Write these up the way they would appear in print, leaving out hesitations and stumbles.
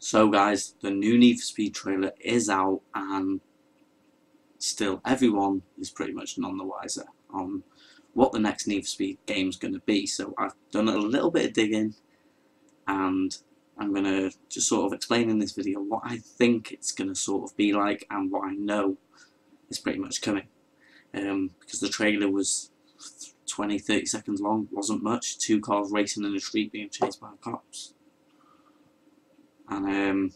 So guys, the new Need for Speed trailer is out, and still everyone is pretty much none the wiser on what the next Need for Speed game is going to be. So I've done a little bit of digging, and I'm going to just sort of explain in this video what I think it's going to sort of be like and what I know is pretty much coming. Because the trailer was 20-30 seconds long, wasn't much. Two cars racing in the street being chased by cops. And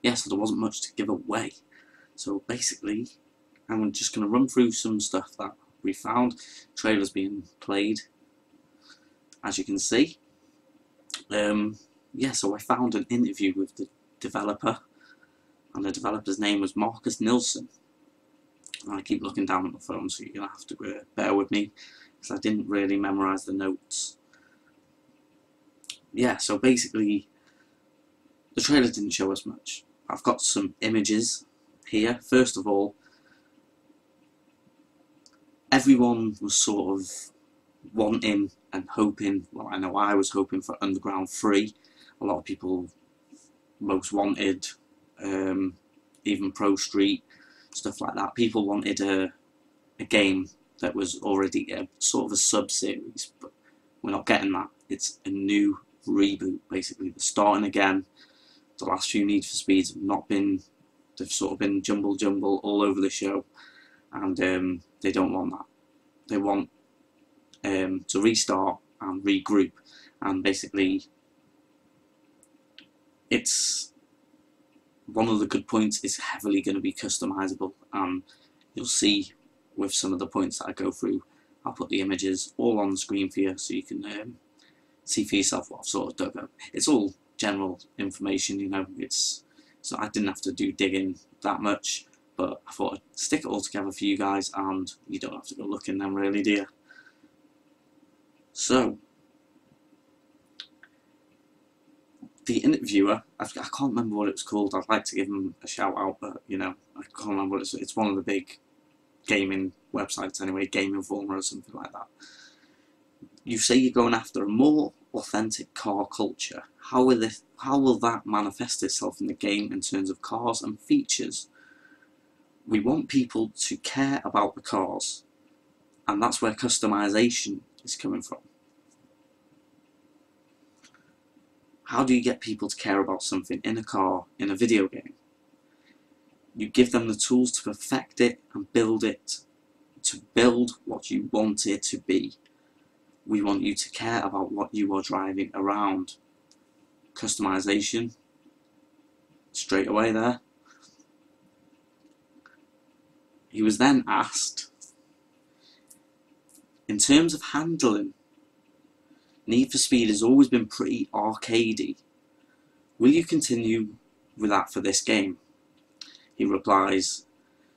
yeah, so there wasn't much to give away. So basically, I'm just going to run through some stuff that we found. Trailers being played, as you can see. Yeah, so I found an interview with the developer, and the developer's name was Marcus Nilsson. And I keep looking down at the phone, so you're going to have to bear with me, because I didn't really memorise the notes. Yeah, so basically, the trailer didn't show us much. I've got some images here. First of all, everyone was sort of wanting and hoping, well, I know I was hoping for Underground 3. A lot of people most wanted, even Pro Street, stuff like that. People wanted a game that was already a sort of a sub-series, but we're not getting that. It's a new reboot, basically. They're starting again. The last few Need for Speeds have not been, they've sort of been jumble all over the show, and they don't want that. They want to restart and regroup, and basically it's one of the good points is heavily going to be customizable, and you'll see with some of the points that I go through. I'll put the images all on the screen for you so you can see for yourself what I've sort of dug up. It's all general information, you know, so I didn't have to do digging that much, but I thought I'd stick it all together for you guys, and you don't have to go looking then, really, do you? So the interviewer, I can't remember what it was called. I'd like to give him a shout out, but you know, I can't remember what it's one of the big gaming websites anyway, Game Informer or something like that. You say you're going after a more authentic car culture. How will that manifest itself in the game in terms of cars and features? We want people to care about the cars, and that's where customization is coming from. How do you get people to care about something in a car, in a video game? You give them the tools to perfect it and build it, to build what you want it to be. We want you to care about what you are driving around. Customization, straight away there. He was then asked, in terms of handling, Need for Speed has always been pretty arcadey. Will you continue with that for this game? He replies,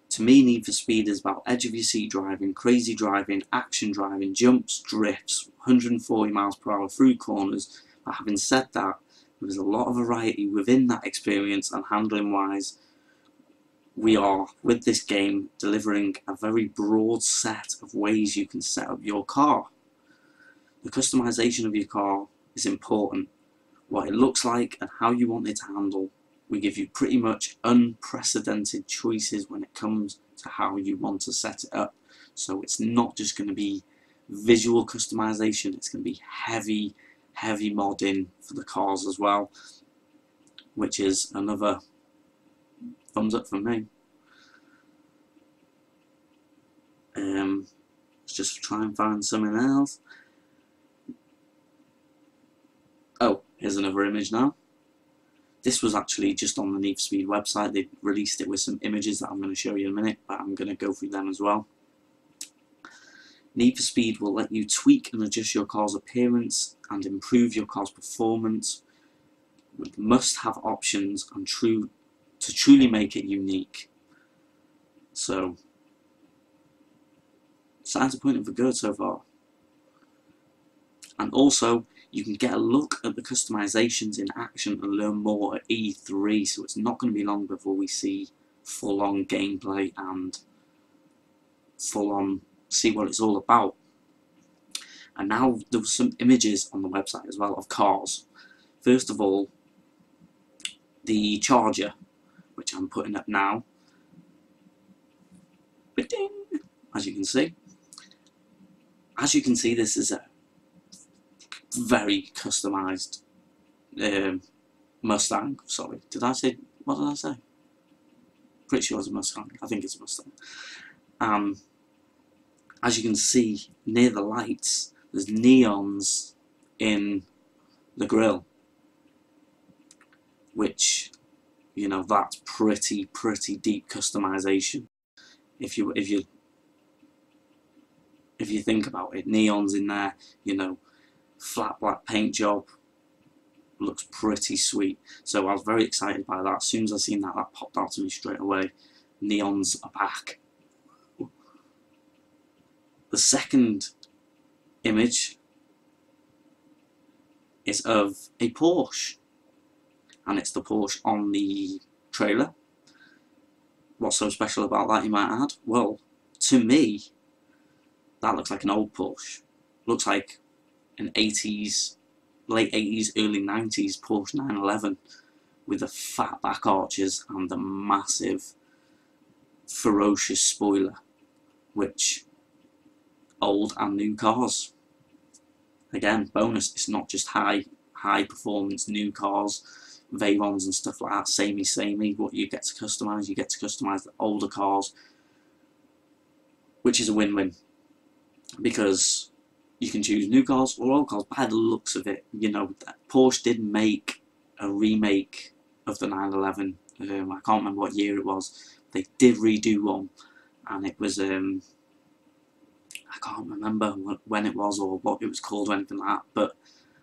to me, Need for Speed is about edge of your seat driving, crazy driving, action driving, jumps, drifts, 140 miles per hour through corners. But having said that, there's a lot of variety within that experience, and handling wise, we are, with this game, delivering a very broad set of ways you can set up your car. The customization of your car is important. What it looks like and how you want it to handle. We give you pretty much unprecedented choices when it comes to how you want to set it up. So it's not just going to be visual customization, it's going to be heavy modding for the cars as well, which is another thumbs up from me. Let's just try and find something else. Oh, here's another image now. This was actually just on the Need for Speed website. They released it with some images that I'm going to show you in a minute, but I'm going to go through them as well. Need for Speed will let you tweak and adjust your car's appearance and improve your car's performance with must-have options and to truly make it unique. So, signs are pointing for good so far. And also, you can get a look at the customizations in action and learn more at E3, so it's not going to be long before we see full-on gameplay and full-on see what it's all about. And now there were some images on the website as well of cars. First of all, the charger, which I'm putting up now. Ba-ding! As you can see. As you can see, this is a very customised Mustang. Sorry, what did I say? Pretty sure it's a Mustang. I think it's a Mustang. As you can see, near the lights, there's neons in the grille, which, you know, that's pretty deep customization. If you think about it, neons in there, you know, flat black paint job, looks pretty sweet. So I was very excited by that. As soon as I seen that, that popped out to me straight away. Neons are back. The second image is of a Porsche, and it's the Porsche on the trailer. What's so special about that, you might add? Well, to me, that looks like an old Porsche. Looks like an 80s, late 80s, early 90s Porsche 911 with the fat back arches and the massive, ferocious spoiler, which old and new cars. Again, bonus, it's not just high performance new cars, Veyrons and stuff like that, samey. What you get to customise, the older cars, which is a win-win, because you can choose new cars or old cars. By the looks of it, you know, Porsche did make a remake of the 911. I can't remember what year it was. They did redo one, and it was I can't remember when it was or what it was called or anything like that, but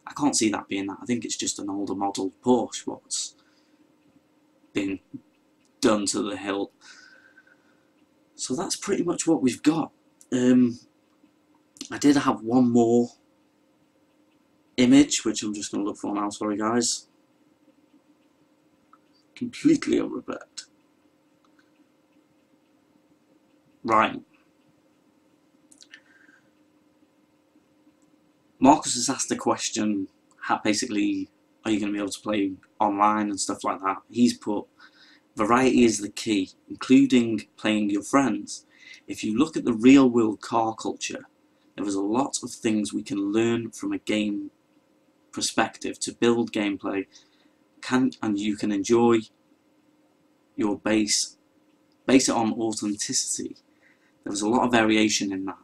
I can't see that being that. I think it's just an older model Porsche what's been done to the hilt. So that's pretty much what we've got. I did have one more image, which I'm just going to look for now, sorry guys. Completely unprepared. Right. Marcus has asked the question, how basically, are you going to be able to play online and stuff like that? He's put, variety is the key, including playing your friends. If you look at the real world car culture, there is a lot of things we can learn from a game perspective to build gameplay, and you can enjoy your base it on authenticity. There was a lot of variation in that.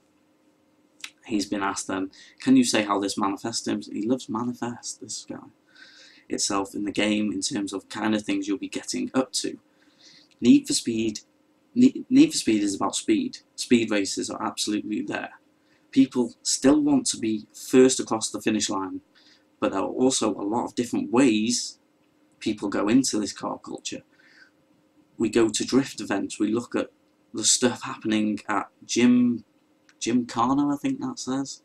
He's been asked then, can you say how this manifests him? He loves manifest, this guy, itself in the game in terms of kind of things you'll be getting up to. Need for Speed is about speed. Speed races are absolutely there. People still want to be first across the finish line, but there are also a lot of different ways people go into this car culture. We go to drift events, we look at the stuff happening at Gymkhana, I think that says.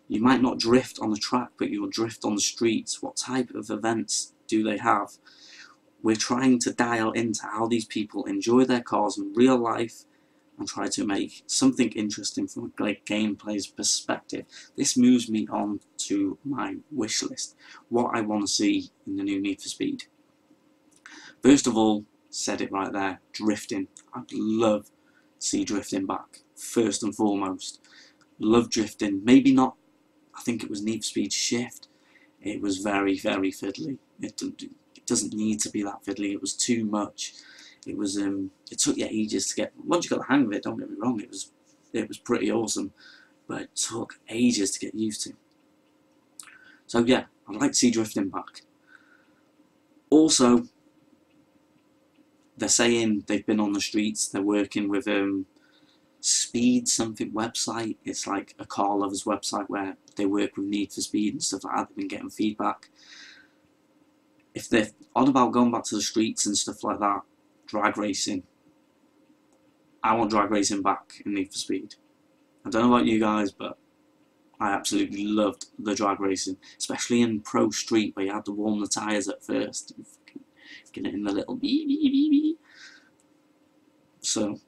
You might not drift on the track, but you'll drift on the streets. What type of events do they have? We're trying to dial into how these people enjoy their cars in real life and try to make something interesting from a gameplay's perspective. This moves me on to my wish list. What I want to see in the new Need for Speed. First of all, said it right there, drifting. I'd love to see drifting back. First and foremost, love drifting. Maybe not, I think it was Need for Speed Shift. It was very fiddly. It doesn't need to be that fiddly. It was too much. It was it took you ages to get. Once you got the hang of it, don't get me wrong, it was pretty awesome, but it took ages to get used to. So yeah, I'd like to see drifting back. Also, they're saying they've been on the streets. They're working with Speed something website. It's like a car lovers website where they work with Need for Speed and stuff like that. They've been getting feedback. If they're on about going back to the streets and stuff like that, drag racing. I want drag racing back in Need for Speed. I don't know about you guys, but I absolutely loved the drag racing, especially in Pro Street where you had to warm the tyres at first. Get it in the little beep beep beep beep. So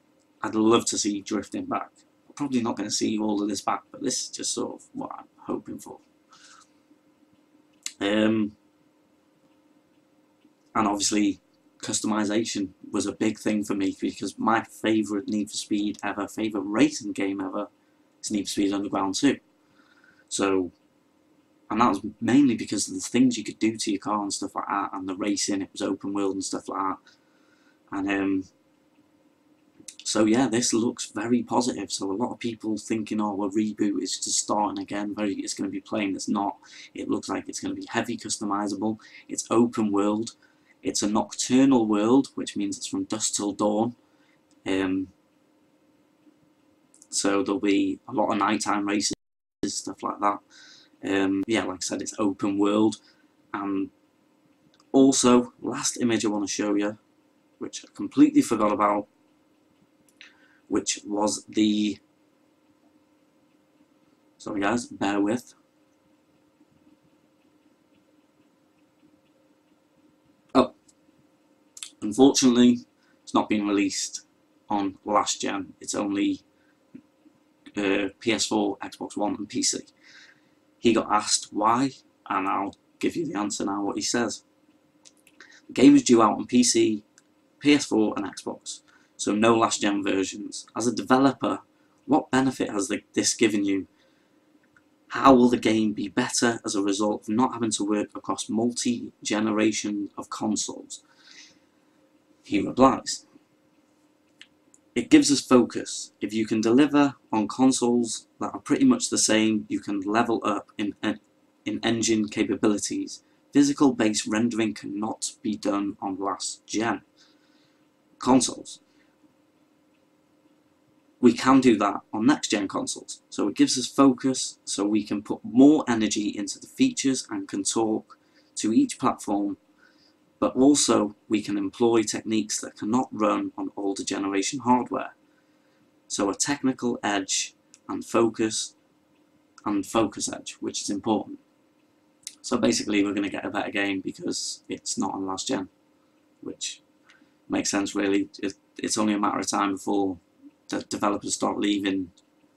I'd love to see drifting back. I'm probably not going to see all of this back, but this is just sort of what I'm hoping for. And obviously customization was a big thing for me, because my favourite Need for Speed ever, favourite racing game ever, is Need for Speed Underground 2. So, and that was mainly because of the things you could do to your car and stuff like that, and the racing, it was open world and stuff like that. And so yeah, this looks very positive. So a lot of people thinking, oh, a reboot is just starting again, it's going to be plain. It's not. It looks like it's going to be heavy customizable. It's open world. It's a nocturnal world, which means it's from dusk till dawn. So there'll be a lot of nighttime races, stuff like that. Yeah, like I said, it's open world. And also, last image I want to show you, which I completely forgot about, which was the, sorry guys, bear with. Oh, unfortunately, it's not been released on last gen. It's only PS4, Xbox One and PC. He got asked why, and I'll give you the answer now, what he says. The game is due out on PC, PS4 and Xbox, so no last gen versions. As a developer, what benefit has this given you? How will the game be better as a result of not having to work across multi-generation of consoles? He replies, it gives us focus. If you can deliver on consoles that are pretty much the same, you can level up in engine capabilities. Physical-based rendering cannot be done on last-gen consoles. We can do that on next-gen consoles. So it gives us focus, so we can put more energy into the features and can talk to each platform, but also we can employ techniques that cannot run on older generation hardware. So a technical edge and focus edge, which is important. So basically we're going to get a better game because it's not on last gen, which makes sense really. It's only a matter of time before the developers start leaving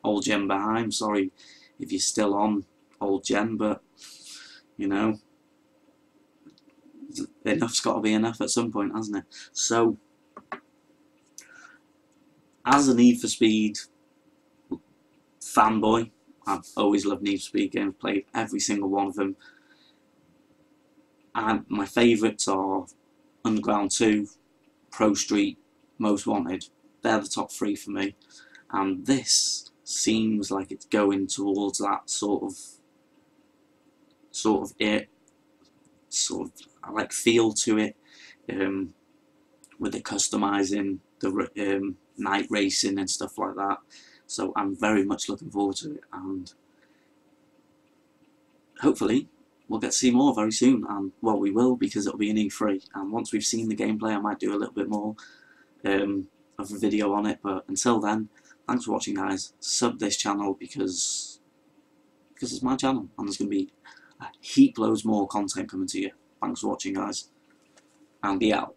old gen behind. Sorry if you're still on old gen, but you know, enough's got to be enough at some point, hasn't it? So, as a Need for Speed fanboy, I've always loved Need for Speed games, played every single one of them. And my favourites are Underground 2, Pro Street, Most Wanted. They're the top three for me. And this seems like it's going towards that sort of I like feel to it, with the customizing, the night racing and stuff like that. So I'm very much looking forward to it, and hopefully we'll get to see more very soon. And well, we will, because it'll be an E3, and once we've seen the gameplay I might do a little bit more of a video on it. But until then, thanks for watching guys. Sub this channel because it's my channel, and there's going to be a heap loads more content coming to you. Thanks for watching guys, and be out.